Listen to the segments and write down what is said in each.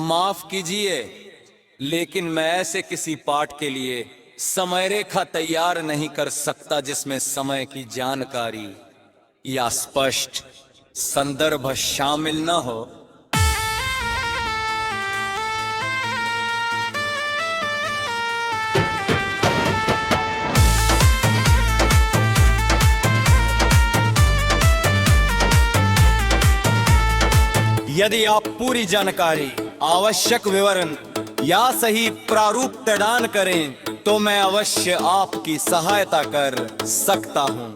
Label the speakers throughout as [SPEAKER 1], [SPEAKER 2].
[SPEAKER 1] माफ कीजिए, लेकिन मैं ऐसे किसी पाठ के लिए समय रेखा तैयार नहीं कर सकता जिसमें समय की जानकारी या स्पष्ट संदर्भ शामिल न हो। यदि आप पूरी जानकारी, आवश्यक विवरण या सही प्रारूप प्रदान करें तो मैं अवश्य आपकी सहायता कर सकता हूं।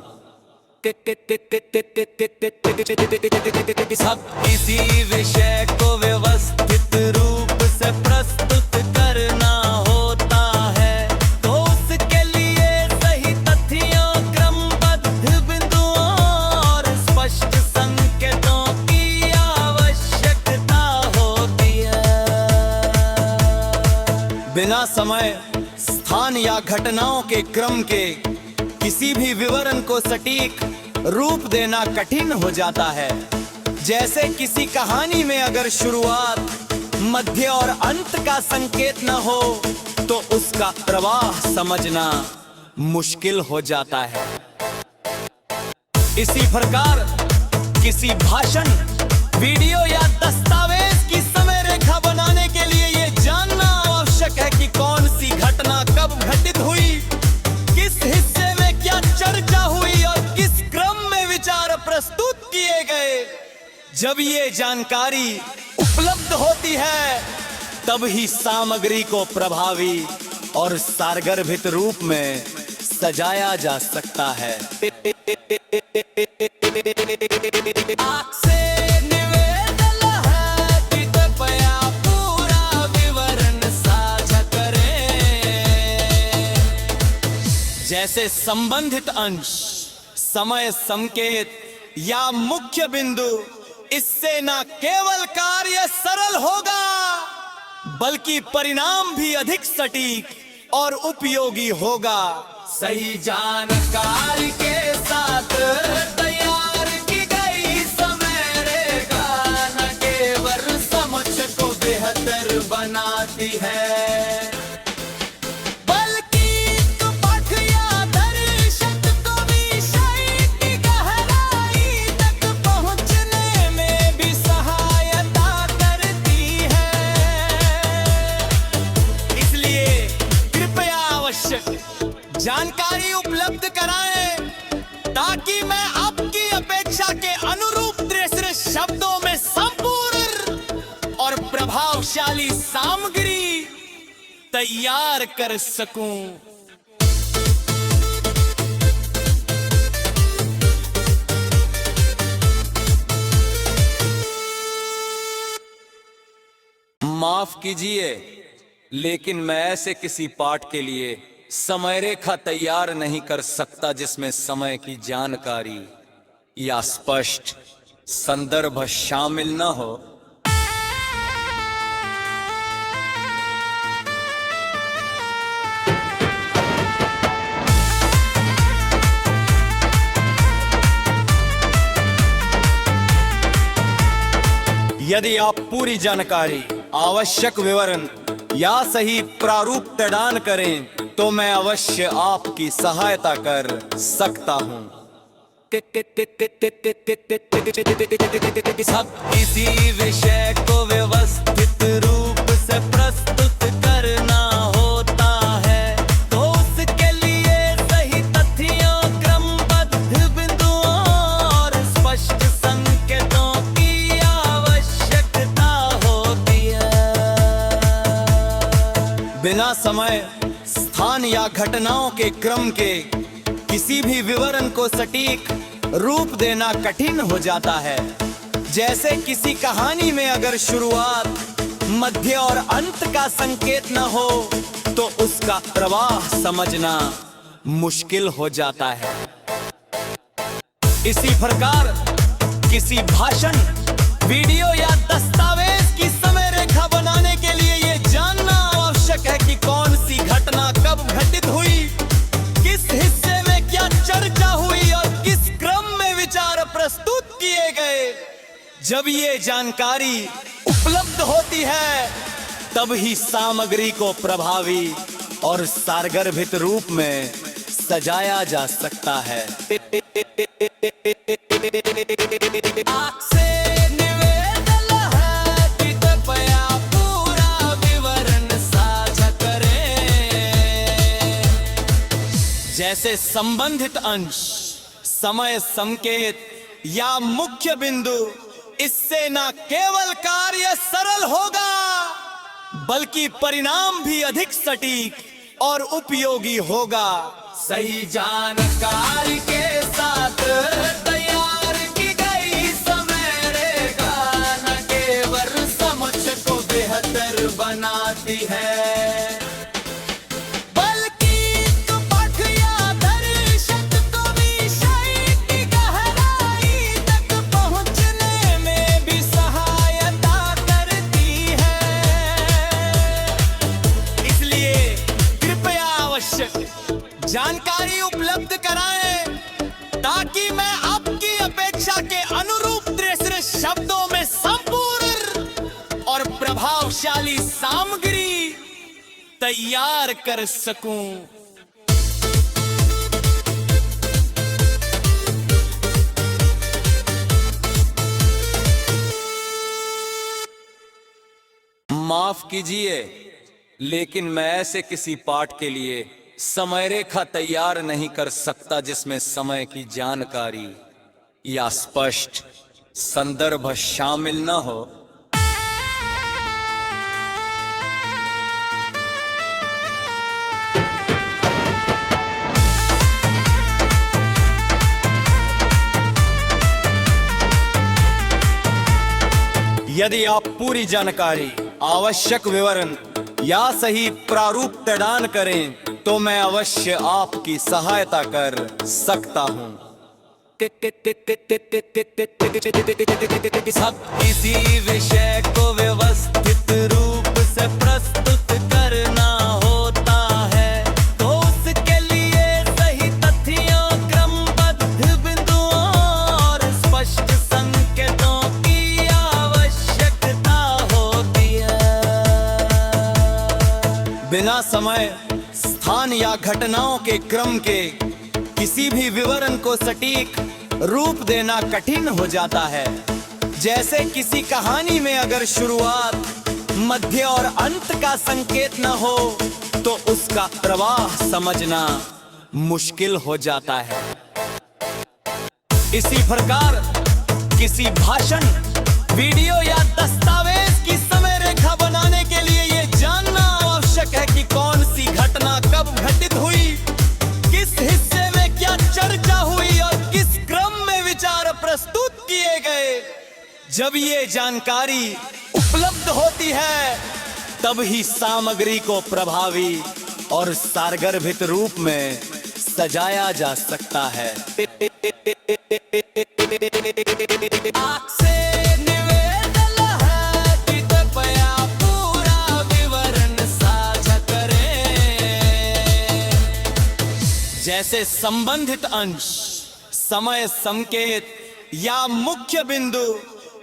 [SPEAKER 1] सब किसी विषय को व्यवस्थित रूप से प्रस्तुत करना होता है, तो उसके लिए सही तथ्यों, क्रमबद्ध बिंदुओं और स्पष्ट संकेतों की आवश्यकता होती है। बिना समय, स्थान या घटनाओं के क्रम के किसी भी विवरण को सटीक रूप देना कठिन हो जाता है। जैसे किसी कहानी में अगर शुरुआत, मध्य और अंत का संकेत न हो तो उसका प्रवाह समझना मुश्किल हो जाता है। इसी प्रकार किसी भाषण, वीडियो या दस्तावेज की समय रेखा बनाने के लिए यह जानना आवश्यक है कि कौन सी घटना कब घटित हुई, किस हिस्से में क्या चर्चा हुई और किस क्रम में विचार प्रस्तुत किए गए। जब ये जानकारी उपलब्ध होती है तब ही सामग्री को प्रभावी और सारगर्भित रूप में सजाया जा सकता है। आपसे निवेदन है कि कृपया पूरा विवरण साझा करें। जैसे संबंधित अंश, समय संकेत या मुख्य बिंदु, इससे न केवल कार्य सरल होगा बल्कि परिणाम भी अधिक सटीक और उपयोगी होगा। सही जानकारी के साथ तैयार की गई समय रेखा न केवल समझ को बेहतर बनाती है बल्कि पाठ या दर्शक को विषय की गहराई तक पहुंचने में भी सहायता करती है। इसलिए कृपया आवश्यक जानकारी उपलब्ध कराएं ताकि मैं आपकी अपेक्षा के अनुरूप 33 शब्दों में संपूर्ण और प्रभावशाली सामग्री तैयार कर सकूं। माफ कीजिए, लेकिन मैं ऐसे किसी पाठ के लिए समय रेखा तैयार नहीं कर सकता जिसमें समय की जानकारी या स्पष्ट संदर्भ शामिल न हो। यदि आप पूरी जानकारी, आवश्यक विवरण या सही प्रारूप प्रदान करें तो मैं अवश्य आपकी सहायता कर सकता हूं। सब किसी विषय को व्यवस्थित रूप से प्रस्तुत करना होता है, तो उसके लिए सही तथ्यों, क्रमबद्ध बिंदुओं और स्पष्ट संकेतों की आवश्यकता होती है। बिना समय, स्थान या घटनाओं के क्रम के किसी भी विवरण को सटीक रूप देना कठिन हो जाता है। जैसे किसी कहानी में अगर शुरुआत, मध्य और अंत का संकेत न हो तो उसका प्रवाह समझना मुश्किल हो जाता है। इसी प्रकार किसी भाषण, वीडियो या दस्तावेज की समय रेखा बनाने के लिए यह जानना आवश्यक है कि कौन सी घटना कब घटित हुई, किस हिस्से में क्या चर्चा हुई और किस क्रम में विचार प्रस्तुत किए गए। जब ये जानकारी उपलब्ध होती है तब ही सामग्री को प्रभावी और सारगर्भित रूप में सजाया जा सकता है। आपसे निवेदन है कि कृपया पूरा विवरण साझा करें। जैसे संबंधित अंश, समय संकेत या मुख्य बिंदु, इससे न केवल कार्य सरल होगा बल्कि परिणाम भी अधिक सटीक और उपयोगी होगा। सही जानकारी के साथ तैयार की गई समय रेखा न केवल समझ को बेहतर बनाती है बल्कि पाठ या दर्शक को विषय की गहराई तक पहुंचने में भी सहायता करती है। इसलिए कृपया आवश्यक जानकारी उपलब्ध कराएं ताकि मैं आपकी अपेक्षा के अनुरूप तीसरे शब्दों में संपूर्ण और प्रभावशाली सामग्री तैयार कर सकूं। माफ कीजिए, लेकिन मैं ऐसे किसी पाठ के लिए समय रेखा तैयार नहीं कर सकता जिसमें समय की जानकारी या स्पष्ट संदर्भ शामिल न हो। यदि आप पूरी जानकारी, आवश्यक विवरण या सही प्रारूप प्रदान करें तो मैं अवश्य आपकी सहायता कर सकता हूं। सब किसी विषय को व्यवस्थित रूप से प्रस्तुत करना होता है तो उसके लिए सही तथ्यों, क्रमबद्ध बिंदुओं और स्पष्ट संकेतों की आवश्यकता होती है। बिना समय, स्थान या घटनाओं के क्रम के किसी भी विवरण को सटीक रूप देना कठिन हो जाता है। जैसे किसी कहानी में अगर शुरुआत, मध्य और अंत का संकेत न हो तो उसका प्रवाह समझना मुश्किल हो जाता है। इसी प्रकार किसी भाषण, वीडियो या दस्तावेज की समय रेखा बनाने के लिए ये जानना आवश्यक है कि कौन सी घटना कब घटित हुई, किस हिस्से में क्या चर्चा हुई और किस क्रम में विचार प्रस्तुत किए गए। जब ये जानकारी उपलब्ध होती है तब ही सामग्री को प्रभावी और सारगर्भित रूप में सजाया जा सकता है। आपसे निवेदन है कि कृपया पूरा विवरण साझा करें। जैसे संबंधित अंश, समय संकेत या मुख्य बिंदु,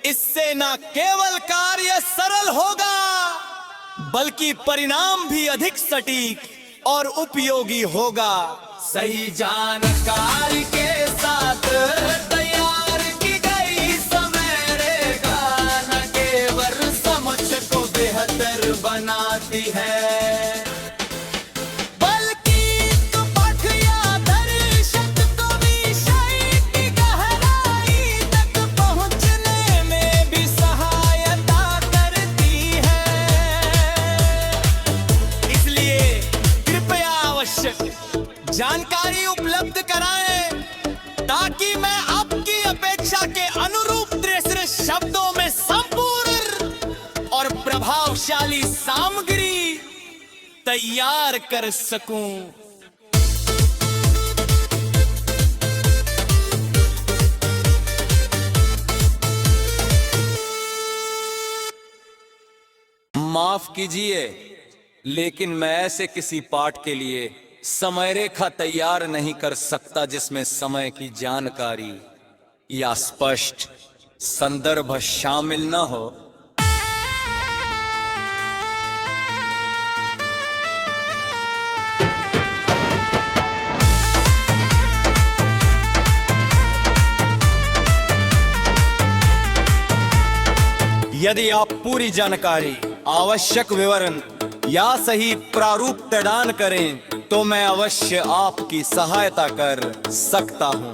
[SPEAKER 1] इससे न केवल कार्य सरल होगा बल्कि परिणाम भी अधिक सटीक और उपयोगी होगा। सही जानकारी के साथ तैयार की गई समय रेखा न केवल समझ को बेहतर बनाती है बल्कि पाठ या दर्शक को विषय की गहराई तक पहुंचने में भी सहायता करती है। इसलिए कृपया आवश्यक जानकारी उपलब्ध कराएं ताकि मैं आपकी अपेक्षा के अनुरूप तीसरे शब्दों में संपूर्ण और प्रभावशाली सामग्री तैयार कर सकूं। माफ कीजिए, लेकिन मैं ऐसे किसी पाठ के लिए समय रेखा तैयार नहीं कर सकता जिसमें समय की जानकारी या स्पष्ट संदर्भ शामिल न हो। यदि आप पूरी जानकारी, आवश्यक विवरण या सही प्रारूप प्रदान करें तो मैं अवश्य आपकी सहायता कर सकता हूं।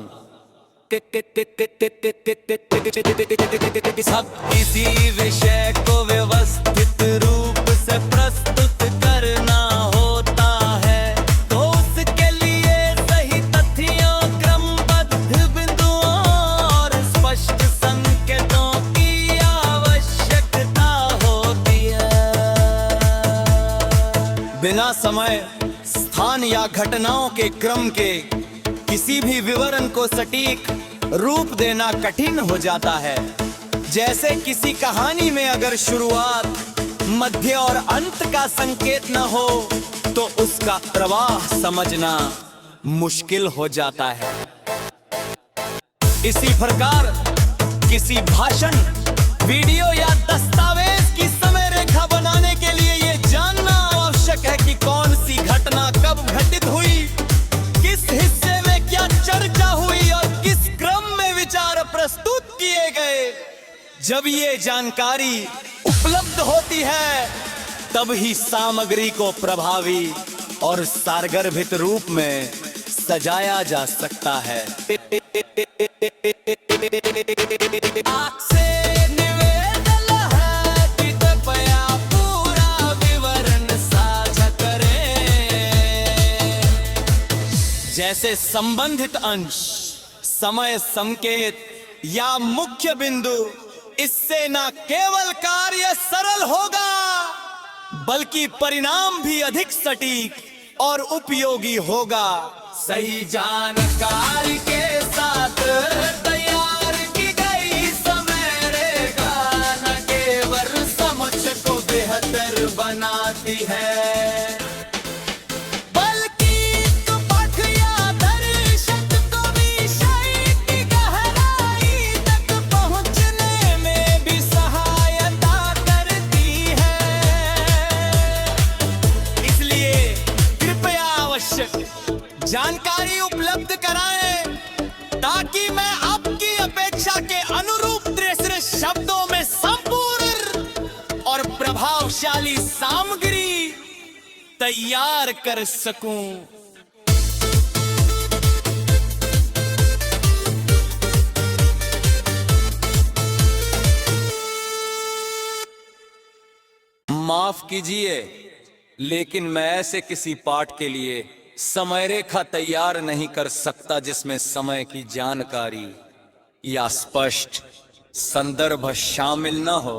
[SPEAKER 1] सब किसी विषय को व्यवस्थित रूप से प्रस्तुत करना होता है, तो उसके लिए सही तथ्यों, क्रमबद्ध बिंदुओं और स्पष्ट संकेतों की आवश्यकता होती है। बिना समय, स्थान या घटनाओं के क्रम के किसी भी विवरण को सटीक रूप देना कठिन हो जाता है। जैसे किसी कहानी में अगर शुरुआत, मध्य और अंत का संकेत न हो तो उसका प्रवाह समझना मुश्किल हो जाता है। इसी प्रकार किसी भाषण, वीडियो या दस्तावेज की समय रेखा बनाने के लिए ये जानना आवश्यक है कि कौन सी घटना कब घटित हुई, किस हिस्से में क्या चर्चा हुई और किस क्रम में विचार प्रस्तुत किए गए। जब ये जानकारी उपलब्ध होती है तब ही सामग्री को प्रभावी और सारगर्भित रूप में सजाया जा सकता है। आपसे निवेदन है कि कृपया पूरा विवरण साझा करें। जैसे संबंधित अंश, समय संकेत या मुख्य बिंदु, इससे न केवल कार्य सरल होगा बल्कि परिणाम भी अधिक सटीक और उपयोगी होगा। सही जानकारी के साथ तैयार की गई समय रेखा न केवल समझ को बेहतर बनाती है जानकारी उपलब्ध कराएं ताकि मैं आपकी अपेक्षा के अनुरूप तीसरे शब्दों में संपूर्ण और प्रभावशाली सामग्री तैयार कर सकूं। माफ कीजिए, लेकिन मैं ऐसे किसी पाठ के लिए समय रेखा तैयार नहीं कर सकता जिसमें समय की जानकारी या स्पष्ट संदर्भ शामिल न हो।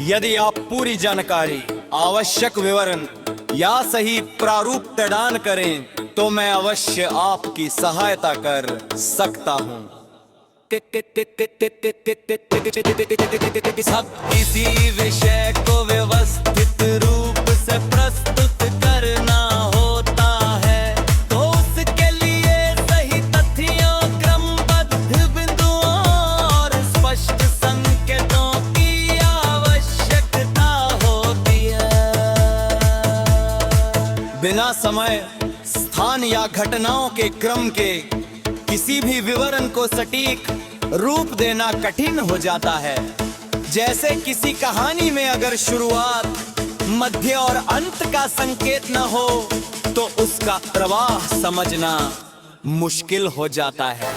[SPEAKER 1] यदि आप पूरी जानकारी, आवश्यक विवरण या सही प्रारूप प्रदान करें तो मैं अवश्य आपकी सहायता कर सकता हूं। सब किसी विषय को व्यवस्थित रूप से प्रस्तुत करना होता है, तो उसके लिए सही तथ्यों, क्रमबद्ध बिंदुओं और स्पष्ट संकेतों की आवश्यकता होती है। बिना समय, स्थान या घटनाओं के क्रम के किसी भी विवरण को सटीक रूप देना कठिन हो जाता है। जैसे किसी कहानी में अगर शुरुआत, मध्य और अंत का संकेत न हो तो उसका प्रवाह समझना मुश्किल हो जाता है।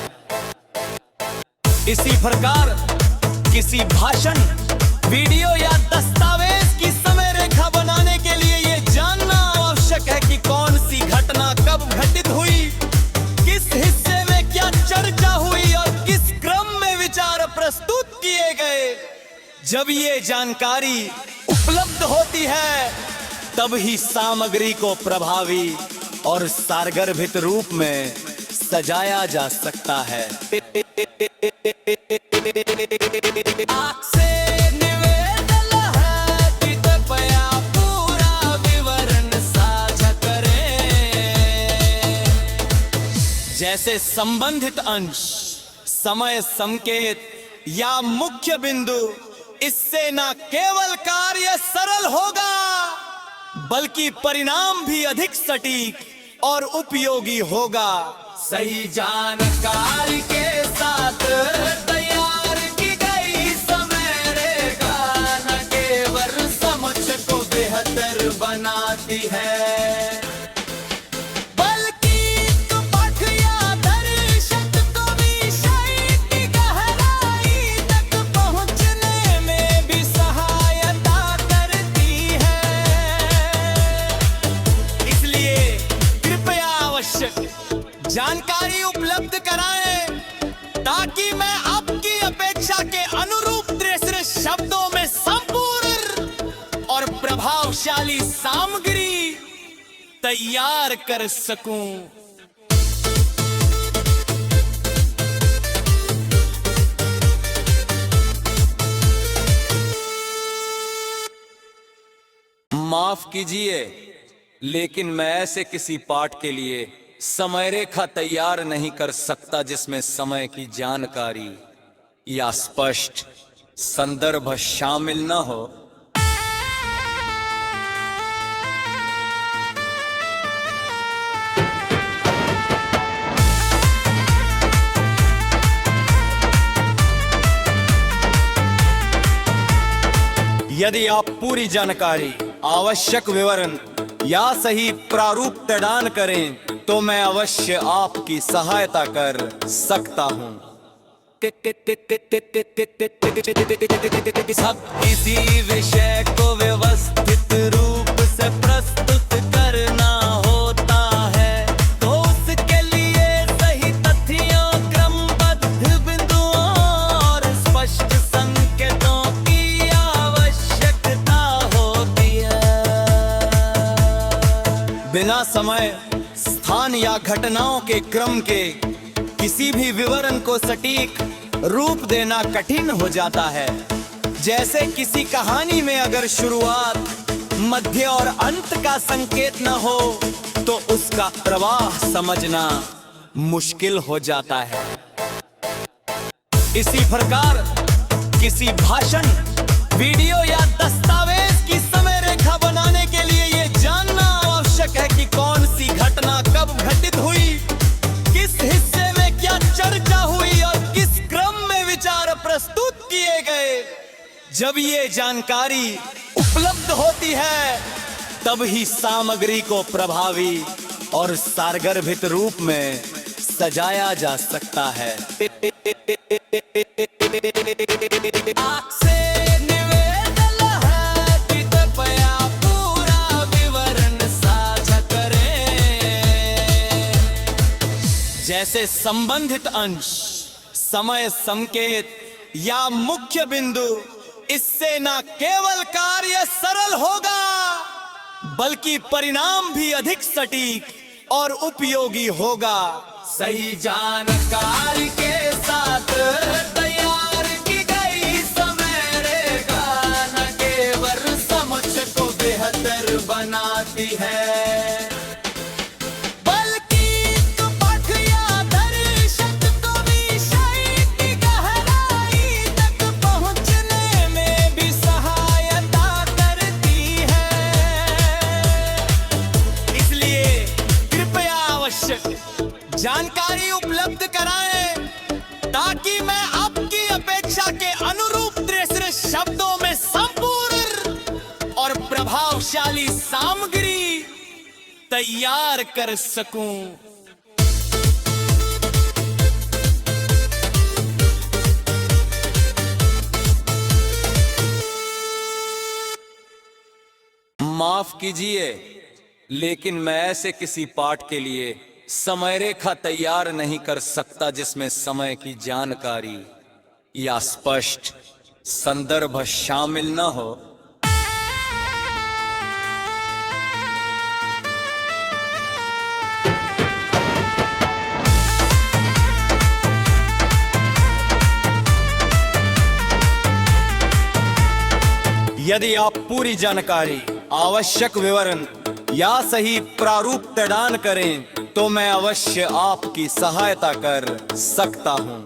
[SPEAKER 1] इसी प्रकार किसी भाषण, वीडियो या दस्तावेज की समय रेखा बनाने के लिए ये जानना आवश्यक है कि कौन सी घटना कब घटित हुई, किस हिस्से में क्या चर्चा हुई और किस क्रम में विचार प्रस्तुत किए गए। जब ये जानकारी उपलब्ध होती है तब ही सामग्री को प्रभावी और सारगर्भित रूप में सजाया जा सकता है। आपसे निवेदन है कि कृपया पूरा विवरण साझा करें। जैसे संबंधित अंश, समय संकेत या मुख्य बिंदु, इससे न केवल कार्य सरल होगा बल्कि परिणाम भी अधिक सटीक और उपयोगी होगा। सही जानकारी के साथ तैयार की गई समय रेखा न केवल समझ को बेहतर बनाती है बल्कि पाठ या दर्शक को विषय की गहराई तक पहुंचने में भी सहायता करती है। इसलिए कृपया अवश्य जानकारी उपलब्ध कराएं ताकि मैं आपकी अपेक्षा के अनुरूप 33 शब्दों में संपूर्ण और प्रभावशाली सामग्री तैयार कर सकूं। माफ कीजिए, लेकिन मैं ऐसे किसी पाठ के लिए समय रेखा तैयार नहीं कर सकता जिसमें समय की जानकारी या स्पष्ट संदर्भ शामिल न हो। यदि आप पूरी जानकारी, आवश्यक विवरण या सही प्रारूप प्रदान करें तो मैं अवश्य आपकी सहायता कर सकता हूं। सब किसी विषय को व्यवस्थित रूप से प्रस्तुत करना होता है तो उसके लिए सही तथ्यों, क्रमबद्ध बिंदुओं और स्पष्ट संकेतों की आवश्यकता होती है। बिना समय, स्थान या घटनाओं के क्रम के किसी भी विवरण को सटीक रूप देना कठिन हो जाता है। जैसे किसी कहानी में अगर शुरुआत, मध्य और अंत का संकेत न हो तो उसका प्रवाह समझना मुश्किल हो जाता है। इसी प्रकार किसी भाषण, वीडियो या दस्तावेज की समय रेखा बनाने के लिए ये जानना आवश्यक है कि कौन सी घटना कब घटित हुई, किस हिस्से में क्या चर्चा हुई और किस क्रम में विचार प्रस्तुत किए गए। जब ये जानकारी उपलब्ध होती है तब ही सामग्री को प्रभावी और सारगर्भित रूप में सजाया जा सकता है। आपसे निवेदन है कि कृपया पूरा विवरण साझा करें। जैसे संबंधित अंश, समय संकेत या मुख्य बिंदु, इससे न केवल कार्य सरल होगा बल्कि परिणाम भी अधिक सटीक और उपयोगी होगा। सही जानकारी के साथ तैयार की गई समय रेखा न केवल समझ को बेहतर बनाती है बल्कि पाठ या दर्शक को विषय की गहराई तक पहुंचने में भी सहायता करती है। इसलिए कृपया अवश्य जानकारी उपलब्ध कराएं ताकि मैं आपकी अपेक्षा के अनुरूप 33 शब्दों में संपूर्ण और प्रभावशाली सामग्री तैयार कर सकूं। माफ कीजिए, लेकिन मैं ऐसे किसी पाठ के लिए समय रेखा तैयार नहीं कर सकता जिसमें समय की जानकारी या स्पष्ट संदर्भ शामिल न हो। यदि आप पूरी जानकारी, आवश्यक विवरण या सही प्रारूप प्रदान करें तो मैं अवश्य आपकी सहायता कर सकता हूं।